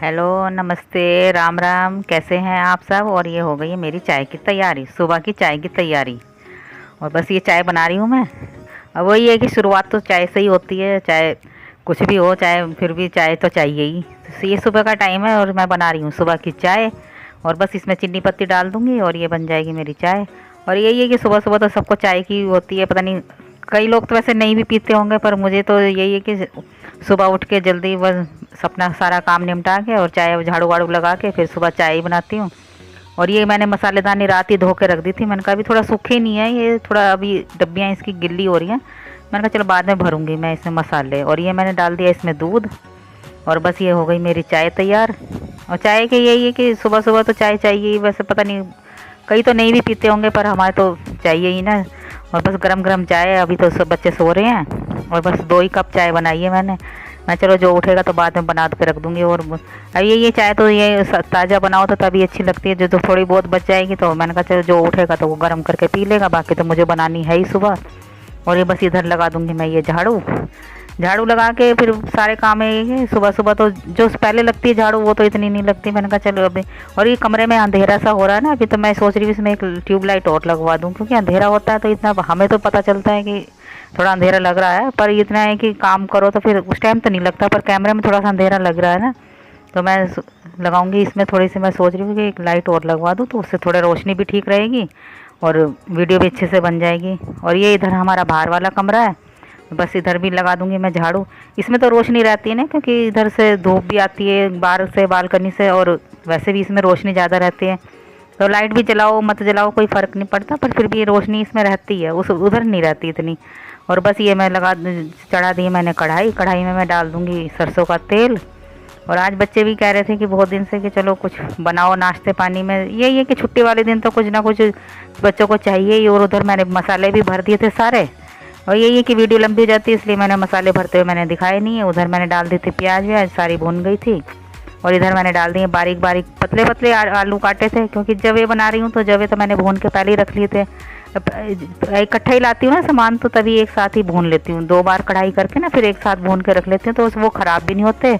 Hello, नमस्ते, राम राम। कैसे हैं आप सब? और ये हो गई है मेरी चाय की तैयारी, सुबह की चाय की तैयारी। और बस ये चाय बना रही हूँ मैं। अब वही है कि शुरुआत तो चाय से ही होती है, चाहे कुछ भी हो, चाहे फिर भी चाय तो चाहिए ही। तो ये सुबह का टाइम है और मैं बना रही हूँ सुबह की चाय। और बस इसमें चीनी पत्ती डाल दूँगी और ये बन जाएगी मेरी चाय। और यही है कि सुबह सुबह तो सबको चाय की होती है, पता नहीं कई लोग तो वैसे नहीं भी पीते होंगे, पर मुझे तो यही है कि सुबह उठ के जल्दी बस अपना सारा काम निपटा के और चाय झाड़ू वाड़ू लगा के फिर सुबह चाय ही बनाती हूँ। और ये मैंने मसालेदानी रात ही धो के रख दी थी। मैंने कहा अभी थोड़ा सूखे नहीं है ये, थोड़ा अभी डब्बियाँ इसकी गिल्ली हो रही हैं। मैंने कहा चलो बाद में भरूंगी मैं इसमें मसाले। और ये मैंने डाल दिया इसमें दूध। और बस ये हो गई मेरी चाय तैयार। और चाय के यही है कि सुबह सुबह तो चाय चाहिए ही। वैसे पता नहीं कई तो नहीं भी पीते होंगे, पर हमारे तो चाहिए ही ना। और बस गरम गरम चाय। अभी तो सब बच्चे सो रहे हैं और बस 2 ही कप चाय बनाई है मैंने। मैं चलो जो उठेगा तो बाद में बना के रख दूंगी। और अब ये चाय तो ये ताज़ा बनाओ तो तभी अच्छी लगती है। जो तो थोड़ी बहुत बच जाएगी तो मैंने कहा चलो जो उठेगा तो वो गर्म करके पी लेगा, बाकी तो मुझे बनानी है ही सुबह। और ये बस इधर लगा दूंगी मैं ये झाड़ू। झाड़ू लगा के फिर सारे काम है सुबह सुबह तो जो पहले लगती है झाड़ू वो तो इतनी नहीं लगती। मैंने कहा चलो अभी। और ये कमरे में अंधेरा सा हो रहा है ना अभी, तो मैं सोच रही हूँ इसमें एक ट्यूबलाइट और लगवा दूँ, क्योंकि अंधेरा होता है तो इतना हमें तो पता चलता है कि थोड़ा अंधेरा लग रहा है, पर इतना है कि काम करो तो फिर उस टाइम तो नहीं लगता, पर कैमरे में थोड़ा सा अंधेरा लग रहा है ना। तो मैं लगाऊंगी इसमें थोड़ी सी। मैं सोच रही हूँ कि एक लाइट और लगवा दूँ तो उससे थोड़ा रोशनी भी ठीक रहेगी और वीडियो भी अच्छे से बन जाएगी। और ये इधर हमारा बाहर वाला कमरा है, बस इधर भी लगा दूंगी मैं झाड़ू। इसमें तो रोशनी रहती है ना, क्योंकि इधर से धूप भी आती है बाहर से बालकनी से, और वैसे भी इसमें रोशनी ज़्यादा रहती है। तो लाइट भी जलाओ मत जलाओ कोई फ़र्क नहीं पड़ता, पर फिर भी रोशनी इसमें रहती है, उस उधर नहीं रहती इतनी। और बस ये मैं चढ़ा दी मैंने कढ़ाई। कढ़ाई में मैं डाल दूंगी सरसों का तेल। और आज बच्चे भी कह रहे थे कि बहुत दिन से कि चलो कुछ बनाओ नाश्ते पानी में। यही है कि छुट्टी वाले दिन तो कुछ ना कुछ बच्चों को चाहिए ही। और उधर मैंने मसाले भी भर दिए थे सारे। और यही है कि वीडियो लंबी हो जाती है, इसलिए मैंने मसाले भरते हुए मैंने दिखाए नहीं है। उधर मैंने डाल दी थी प्याज व्याज, सारी भून गई थी। और इधर मैंने डाल दिए बारीक बारीक पतले पतले आलू काटे थे, क्योंकि जवे बना रही हूँ तो जवे तो मैंने भून के पहले ही रख लिए थे। इकट्ठा ही लाती हूँ ना सामान, तो तभी एक साथ ही भून लेती हूँ। 2 बार कढ़ाई करके ना फिर एक साथ भून के रख लेती हूँ, तो वो ख़राब भी नहीं होते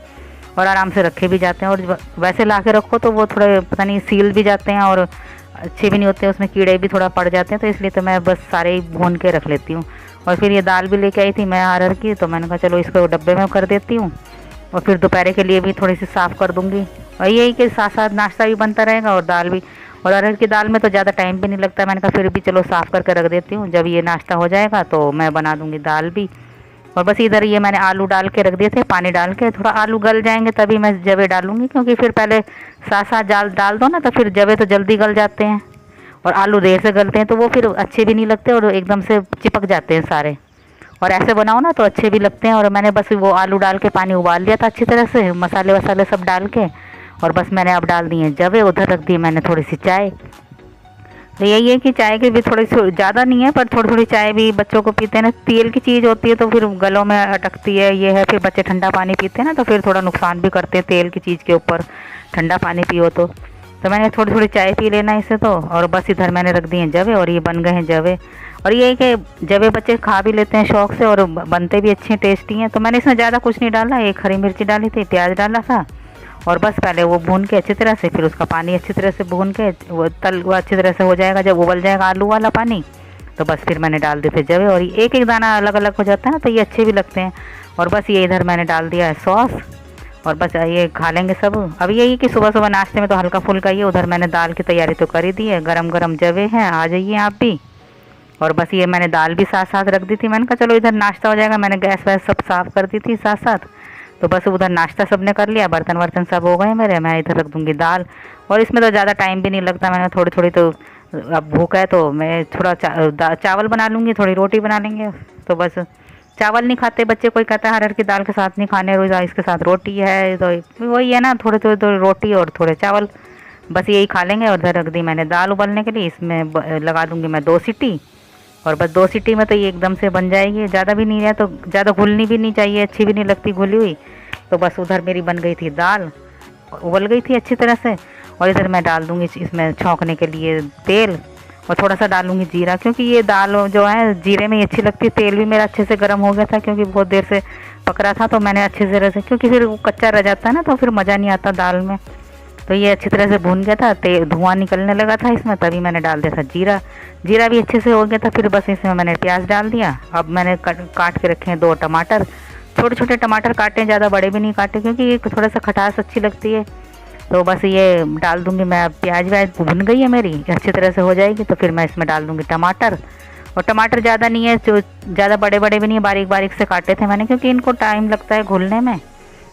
और आराम से रखे भी जाते हैं। और वैसे ला के रखो तो वो थोड़े पता नहीं सील भी जाते हैं और अच्छे भी नहीं होते, उसमें कीड़े भी थोड़ा पड़ जाते हैं। तो इसलिए तो मैं बस सारे ही भून के रख लेती हूँ। और फिर ये दाल भी लेके आई थी मैं अरहर की, तो मैंने कहा चलो इसको डब्बे में कर देती हूँ। और फिर दोपहर के लिए भी थोड़ी सी साफ़ कर दूँगी। और यही कि साथ साथ नाश्ता भी बनता रहेगा और दाल भी। और अरहर की दाल में तो ज़्यादा टाइम भी नहीं लगता। मैंने कहा फिर भी चलो साफ़ करके रख देती हूँ, जब ये नाश्ता हो जाएगा तो मैं बना दूँगी दाल भी। और बस इधर ये मैंने आलू डाल के रख दिए थे, पानी डाल के। थोड़ा आलू गल जाएंगे तभी मैं जवे डालूँगी, क्योंकि फिर पहले साथ साथ डाल दो ना तो फिर जवे तो जल्दी गल जाते हैं और आलू देर से गलते हैं, तो वो फिर अच्छे भी नहीं लगते और एकदम से चिपक जाते हैं सारे। और ऐसे बनाओ ना तो अच्छे भी लगते हैं। और मैंने बस वो आलू डाल के पानी उबाल लिया था अच्छी तरह से, मसाले वसाले सब डाल के। और बस मैंने अब डाल दिए जवे। उधर रख दी मैंने थोड़ी सी चाय। तो यही है कि चाय की भी थोड़ी सी ज़्यादा नहीं है, पर थोड़ी थोड़ी चाय भी बच्चों को पीते हैं ना। तेल की चीज़ होती है तो फिर गलों में अटकती है, ये है। फिर बच्चे ठंडा पानी पीते हैं ना तो फिर थोड़ा नुकसान भी करते हैं तेल की चीज़ के ऊपर, ठंडा पानी पियो तो मैंने थोड़ी थोड़ी चाय पी लेना इसे तो। और बस इधर मैंने रख दिए जवे और ये बन गए हैं जवे। और ये है कि जवे बच्चे खा भी लेते हैं शौक़ से और बनते भी अच्छे टेस्टी हैं। तो मैंने इसमें ज़्यादा कुछ नहीं डाला, एक हरी मिर्ची डाली थी, प्याज डाला था। और बस पहले वो भून के अच्छी तरह से, फिर उसका पानी अच्छी तरह से भून के वो अच्छी तरह से हो जाएगा। जब उबल जाएगा आलू वाला पानी तो बस फिर मैंने डाल दिए थे जवे। और एक एक दाना अलग अलग हो जाता है ना तो ये अच्छे भी लगते हैं। और बस ये इधर मैंने डाल दिया है सॉस। और बस ये खा लेंगे सब। अब यही कि सुबह सुबह नाश्ते में तो हल्का फुल्का ही। उधर मैंने दाल की तैयारी तो कर ही दी है, गरम गरम जवे हैं, आ जाइए आप भी। और बस ये मैंने दाल भी साथ साथ रख दी थी। मैंने कहा चलो इधर नाश्ता हो जाएगा, मैंने गैस वैस सब साफ़ कर दी थी साथ साथ। तो बस उधर नाश्ता सब ने कर लिया, बर्तन वर्तन सब हो गए मेरे। मैं इधर रख दूँगी दाल। और इसमें तो ज़्यादा टाइम भी नहीं लगता। मैंने थोड़ी थोड़ी तो अब भूख है तो मैं थोड़ा चावल बना लूँगी, थोड़ी रोटी बना लेंगे। तो बस चावल नहीं खाते बच्चे, कोई कहता है अरहर की दाल के साथ नहीं खाने, रोज़ इसके साथ रोटी है, तो वही है ना, थोड़े थोड़े थोड़ी रोटी और थोड़े चावल, बस यही खा लेंगे। और इधर रख दी मैंने दाल उबलने के लिए। इसमें लगा दूँगी मैं 2 सीटी। और बस 2 सीटी में तो ये एकदम से बन जाएगी। ज़्यादा भी नहीं है तो ज़्यादा घुलनी भी नहीं चाहिए, अच्छी भी नहीं लगती घुली हुई। तो बस उधर मेरी बन गई थी दाल, उबल गई थी अच्छी तरह से। और इधर मैं डाल दूँगी इसमें छौंकने के लिए तेल। और थोड़ा सा डालूँगी जीरा, क्योंकि ये दाल जो है जीरे में ही अच्छी लगती है। तेल भी मेरा अच्छे से गर्म हो गया था, क्योंकि बहुत देर से पक रहा था तो मैंने अच्छी तरह से, क्योंकि फिर वो कच्चा रह जाता है ना तो फिर मज़ा नहीं आता दाल में। तो ये अच्छी तरह से भून गया था, धुआं निकलने लगा था इसमें, तभी मैंने डाल दिया था जीरा। जीरा भी अच्छे से हो गया था, फिर बस इसमें मैंने प्याज डाल दिया। अब मैंने काट के रखे हैं 2 टमाटर, छोटे छोटे टमाटर काटे, ज़्यादा बड़े भी नहीं काटे क्योंकि ये थोड़ा सा खटास अच्छी लगती है। तो बस ये डाल दूँगी मैं। अब प्याज व्याज भुन गई है मेरी, अच्छी तरह से हो जाएगी तो फिर मैं इसमें डाल दूँगी टमाटर। और टमाटर ज़्यादा नहीं है, जो ज़्यादा बड़े बड़े भी नहीं है, बारीक बारीक से काटे थे मैंने, क्योंकि इनको टाइम लगता है घुलने में।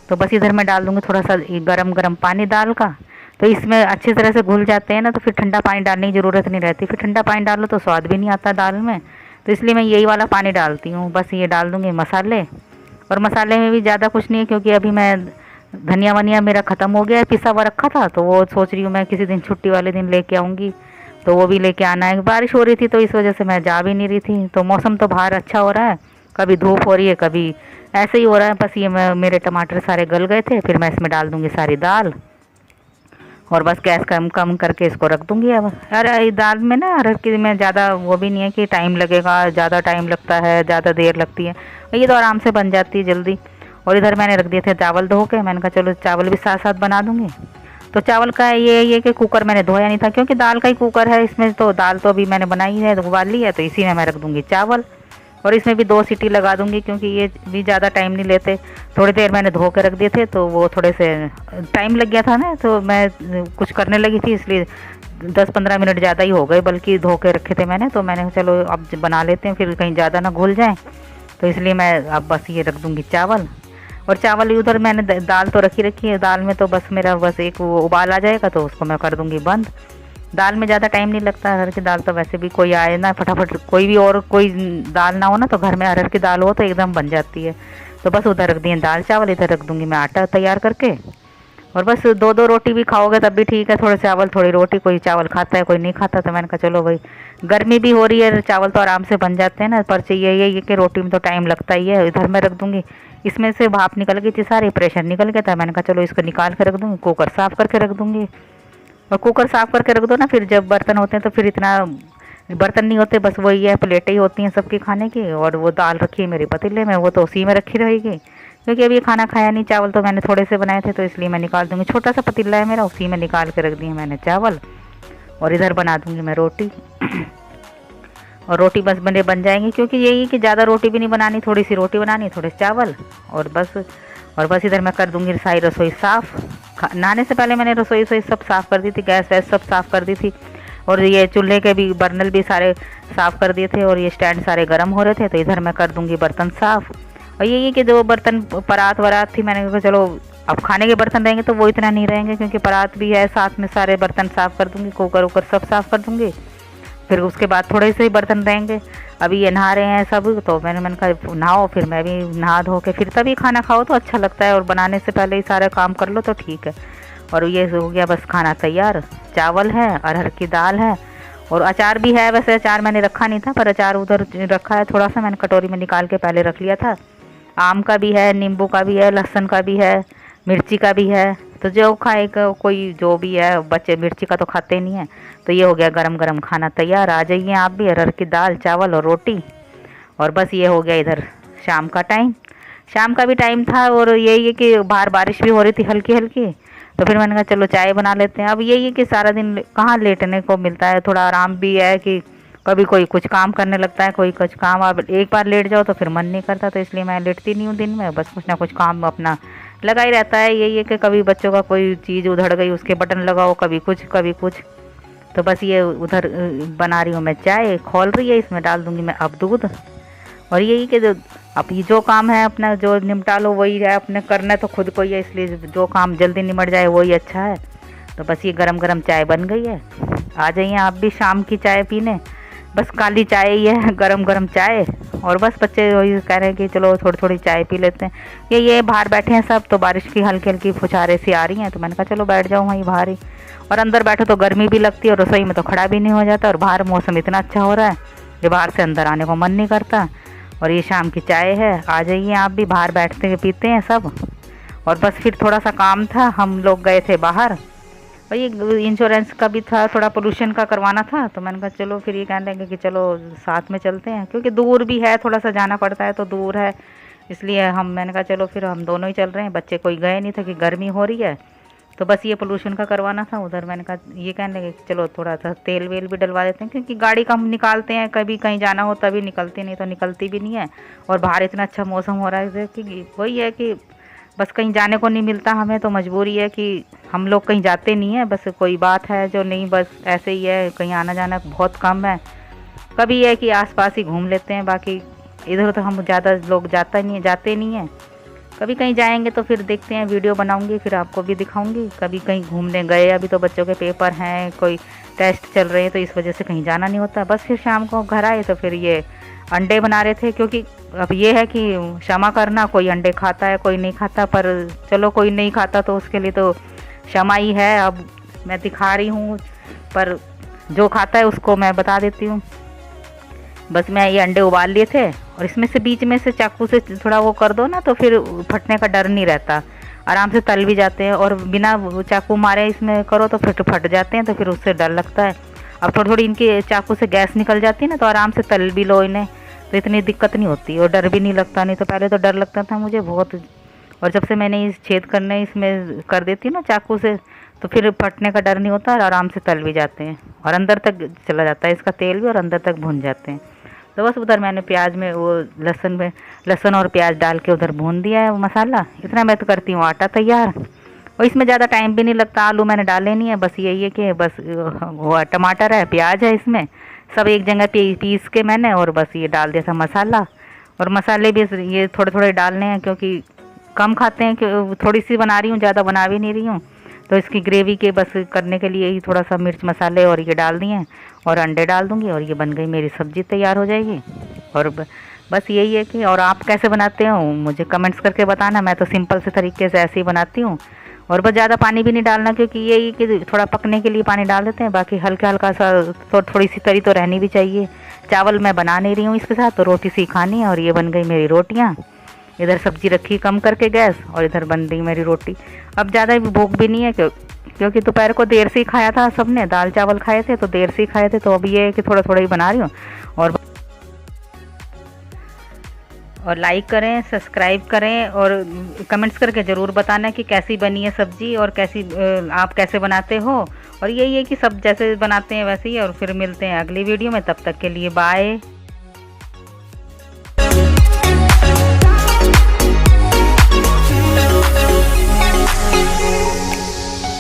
तो बस इधर मैं डाल दूँगी थोड़ा सा गरम गरम पानी दाल का, तो इसमें अच्छी तरह से घुल जाते हैं ना, तो फिर ठंडा पानी डालने की ज़रूरत नहीं रहती। फिर ठंडा पानी डालो तो स्वाद भी नहीं आता दाल में, तो इसलिए मैं यही वाला पानी डालती हूँ। बस ये डाल दूँगी मसाले, और मसाले में भी ज़्यादा कुछ नहीं है क्योंकि अभी मैं धनिया वनिया मेरा ख़त्म हो गया है, पिसा हुआ रखा था, तो वो सोच रही हूँ मैं किसी दिन छुट्टी वाले दिन लेके आऊँगी, तो वो भी लेके आना है। बारिश हो रही थी तो इस वजह से मैं जा भी नहीं रही थी। तो मौसम तो बाहर अच्छा हो रहा है, कभी धूप हो रही है कभी ऐसे ही हो रहा है। बस ये मेरे टमाटर सारे गल गए थे, फिर मैं इसमें डाल दूँगी सारी दाल, और बस गैस कम कम करके इसको रख दूँगी। अब अरे दाल में ना अरहर की में ज़्यादा वो भी नहीं है कि टाइम लगेगा, ज़्यादा टाइम लगता है, ज़्यादा देर लगती है, ये तो आराम से बन जाती है जल्दी। और इधर मैंने रख दिए थे चावल धो के, मैंने कहा चलो चावल भी साथ साथ बना दूँगी। तो चावल का ये कि कुकर मैंने धोया नहीं था क्योंकि दाल का ही कुकर है इसमें, तो दाल तो अभी मैंने बनाई है, तो उबाल ली है, तो इसी में मैं रख दूँगी चावल। और इसमें भी 2 सीटी लगा दूँगी क्योंकि ये भी ज़्यादा टाइम नहीं लेते। थोड़ी देर मैंने धो के रख दिए थे तो वो थोड़े से टाइम लग गया था ना, तो मैं कुछ करने लगी थी इसलिए 10-15 मिनट ज़्यादा ही हो गए, बल्कि धो के रखे थे मैंने। तो मैंने चलो अब बना लेते हैं, फिर कहीं ज़्यादा ना घुल जाए, तो इसलिए मैं अब बस ये रख दूँगी चावल। और चावल उधर मैंने दाल तो रखी है, दाल में तो बस मेरा बस एक वो उबाल आ जाएगा तो उसको मैं कर दूँगी बंद। दाल में ज़्यादा टाइम नहीं लगता, अरहर की दाल तो वैसे भी कोई आए ना फटाफट, कोई भी और कोई दाल ना हो ना तो घर में अरहर की दाल हो तो एकदम बन जाती है। तो बस उधर रख दिए दाल चावल, इधर रख दूँगी मैं आटा तैयार करके। और बस 2-2 रोटी भी खाओगे तब भी ठीक है, थोड़े चावल थोड़ी रोटी, कोई चावल खाता है कोई नहीं खाता, तो मैंने कहा चलो भाई गर्मी भी हो रही है, चावल तो आराम से बन जाते हैं ना, पर चाहिए ये कि रोटी में तो टाइम लगता ही है। इधर मैं रख दूँगी, इसमें से भाप निकल गई थी सारी, प्रेशर निकल गया था, मैंने कहा चलो इसको निकाल के रख दूँगी, कुकर साफ़ करके रख दूँगी। और कुकर साफ़ करके रख दो ना, फिर जब बर्तन होते हैं तो फिर इतना बर्तन नहीं होते, बस वही है प्लेटें ही होती हैं सबकी खाने की। और वो दाल रखी है मेरे पतीले में, वो तो उसी में रखी रहेगी क्योंकि अभी ये खाना खाया नहीं, चावल तो मैंने थोड़े से बनाए थे तो इसलिए मैं निकाल दूँगी। छोटा सा पतीला है मेरा, उसी में निकाल के रख दिए मैंने चावल। और इधर बना दूँगी मैं रोटी और रोटी बस बन जाएंगी, क्योंकि यही कि ज़्यादा रोटी भी नहीं बनानी, थोड़ी सी रोटी बनानी, थोड़े चावल, और बस इधर मैं कर दूँगी सारी रसोई साफ़। नहाने से पहले मैंने रसोई सब साफ़ कर दी थी, गैस वैस सब साफ़ कर दी थी, और ये चूल्हे के भी बर्नल भी सारे साफ़ कर दिए थे, और ये स्टैंड सारे गर्म हो रहे थे। तो इधर मैं कर दूँगी बर्तन साफ़। और यही कि जो बर्तन परात वरात थी, मैंने कहा चलो अब खाने के बर्तन रहेंगे तो वो इतना नहीं रहेंगे, क्योंकि परात भी है साथ में, सारे बर्तन साफ़ कर दूँगी, कुकर वुकर सब साफ़ कर दूँगी। फिर उसके बाद थोड़े से ही बर्तन रहेंगे। अभी ये नहा रहे हैं सब, तो मैंने कहा नहाओ, फिर मैं भी नहा धो के फिर तभी खाना खाओ तो अच्छा लगता है, और बनाने से पहले ही सारे काम कर लो तो ठीक है। और ये हो गया बस खाना तैयार, चावल है, अरहर की दाल है, और अचार भी है। वैसे अचार मैंने रखा नहीं था, पर अचार उधर रखा है थोड़ा सा, मैंने कटोरी में निकाल के पहले रख लिया था। आम का भी है, नींबू का भी है, लहसुन का भी है, मिर्ची का भी है। तो जो खाएगा कोई जो भी है, बच्चे मिर्ची का तो खाते नहीं है। तो ये हो गया गरम गरम खाना तैयार। आ जाइए आप भी, अरहर की दाल चावल और रोटी। और बस ये हो गया इधर शाम का टाइम, शाम का भी टाइम था, और यही है कि बाहर बारिश भी हो रही थी हल्की हल्की, तो फिर मैंने कहा चलो चाय बना लेते हैं। अब यही है कि सारा दिन कहाँ लेटने को मिलता है, थोड़ा आराम भी है कि कभी कोई कुछ काम करने लगता है, कोई कुछ काम, अब एक बार लेट जाओ तो फिर मन नहीं करता, तो इसलिए मैं लेटती नहीं हूँ दिन में, बस कुछ ना कुछ काम अपना लगा ही रहता है। यही है कि कभी बच्चों का कोई चीज़ उधड़ गई उसके बटन लगाओ, कभी कुछ कभी कुछ। तो बस ये उधर बना रही हूँ मैं, चाय खोल रही है, इसमें डाल दूँगी मैं अब दूध। और यही कि जो अब ये जो काम है अपना जो निपटा लो वही है, अपने करना तो खुद को ही है, इसलिए जो काम जल्दी निमट जाए वही अच्छा है। तो बस ये गरम गरम चाय बन गई है, आ जाइए आप भी शाम की चाय पीने। बस काली चाय ही है, गरम गरम चाय। और बस बच्चे वही कह रहे हैं कि चलो थोड़ी थोड़ी चाय पी लेते हैं। ये बाहर बैठे हैं सब, तो बारिश की हल्की हल्की फुछारे सी आ रही हैं, तो मैंने कहा चलो बैठ जाओ वहीं बाहर ही। और अंदर बैठो तो गर्मी भी लगती है, और रसोई में तो खड़ा भी नहीं हो जाता, और बाहर मौसम इतना अच्छा हो रहा है कि बाहर से अंदर आने को मन नहीं करता। और ये शाम की चाय है, आ जाइए आप भी, बाहर बैठते हुए पीते हैं सब। और बस फिर थोड़ा सा काम था, हम लोग गए थे बाहर, और ये इंश्योरेंस का भी था, थोड़ा पोल्यूशन का करवाना था, तो मैंने कहा चलो फिर ये कहने लगे कि चलो साथ में चलते हैं, क्योंकि दूर भी है, थोड़ा सा जाना पड़ता है तो दूर है, इसलिए मैंने कहा चलो फिर हम दोनों ही चल रहे हैं, बच्चे कोई गए नहीं थे कि गर्मी हो रही है, तो बस ये पोल्यूशन का करवाना था उधर। मैंने कहा ये कहने लगे चलो थोड़ा सा तेल वेल भी डलवा देते हैं, क्योंकि गाड़ी का हम निकालते हैं, कभी कहीं जाना हो तभी निकलती, नहीं तो निकलती भी नहीं है। और बाहर इतना अच्छा मौसम हो रहा है कि वही है कि बस कहीं जाने को नहीं मिलता हमें, तो मजबूरी है कि हम लोग कहीं जाते नहीं हैं। बस कोई बात है जो नहीं, बस ऐसे ही है, कहीं आना जाना बहुत कम है। कभी है कि आसपास ही घूम लेते हैं, बाकी इधर तो हम ज़्यादा लोग जाते नहीं हैं। कभी कहीं जाएंगे तो फिर देखते हैं, वीडियो बनाऊंगी फिर आपको भी दिखाऊंगी। कभी कहीं घूमने गए, अभी तो बच्चों के पेपर हैं, कोई टेस्ट चल रहे हैं, तो इस वजह से कहीं जाना नहीं होता। बस फिर शाम को घर आए तो फिर ये अंडे बना रहे थे, क्योंकि अब ये है कि क्षमा करना, कोई अंडे खाता है कोई नहीं खाता, पर चलो कोई नहीं खाता तो उसके लिए तो क्षमा ही है। अब मैं दिखा रही हूँ, पर जो खाता है उसको मैं बता देती हूँ। बस मैं ये अंडे उबाल लिए थे, और इसमें से बीच में से चाकू से थोड़ा वो कर दो ना, तो फिर फटने का डर नहीं रहता, आराम से तल भी जाते हैं। और बिना चाकू मारे इसमें करो तो फिर फट जाते हैं, तो फिर उससे डर लगता है। अब थोड़ी थोड़ी इनके चाकू से गैस निकल जाती है ना, तो आराम से तल भी लो इन्हें, तो इतनी दिक्कत नहीं होती और डर भी नहीं लगता। नहीं तो पहले तो डर लगता था मुझे बहुत, और जब से मैंने इस छेद करने इसमें कर देती हूँ ना चाकू से, तो फिर फटने का डर नहीं होता और आराम से तल भी जाते हैं, और अंदर तक चला जाता है इसका तेल भी, और अंदर तक भुन जाते हैं। तो बस उधर मैंने प्याज में वो लहसुन और प्याज डाल के उधर भून दिया है वो मसाला। इतना मैं तो करती हूँ आटा तैयार, और इसमें ज़्यादा टाइम भी नहीं लगता। आलू मैंने डाले नहीं है, बस यही है कि बस वो टमाटर है, प्याज है, इसमें सब एक जगह पीस के मैंने, और बस ये डाल दिया था मसाला। और मसाले भी ये थोड़े थोड़े डालने हैं, क्योंकि कम खाते हैं, कि थोड़ी सी बना रही हूँ, ज़्यादा बना भी नहीं रही हूँ। तो इसकी ग्रेवी के बस करने के लिए ही थोड़ा सा मिर्च मसाले और ये डाल दिए, और अंडे डाल दूँगी, और ये बन गई मेरी सब्ज़ी तैयार हो जाएगी। और बस यही है कि, और आप कैसे बनाते हो मुझे कमेंट्स करके बताना। मैं तो सिंपल से तरीके से ऐसे ही बनाती हूँ, और बस ज़्यादा पानी भी नहीं डालना, क्योंकि यही कि थोड़ा पकने के लिए पानी डाल देते हैं, बाकी हल्का हल्का सा थोड़ी सी तरी तो रहनी भी चाहिए। चावल मैं बना नहीं रही हूँ इसके साथ, तो रोटी सी खानी है। और ये बन गई मेरी रोटियाँ, इधर सब्जी रखी कम करके गैस, और इधर बन गई मेरी रोटी। अब ज़्यादा भूख भी नहीं है, क्योंकि दोपहर को देर से ही खाया था सबने, दाल चावल खाए थे तो देर से ही खाए थे। तो अब ये है कि थोड़ा थोड़ा ही बना रही हूँ। और लाइक करें, सब्सक्राइब करें, और कमेंट्स करके ज़रूर बताना कि कैसी बनी है सब्ज़ी, और कैसी आप कैसे बनाते हो। और यही है कि सब जैसे बनाते हैं वैसे ही। और फिर मिलते हैं अगली वीडियो में, तब तक के लिए बाय।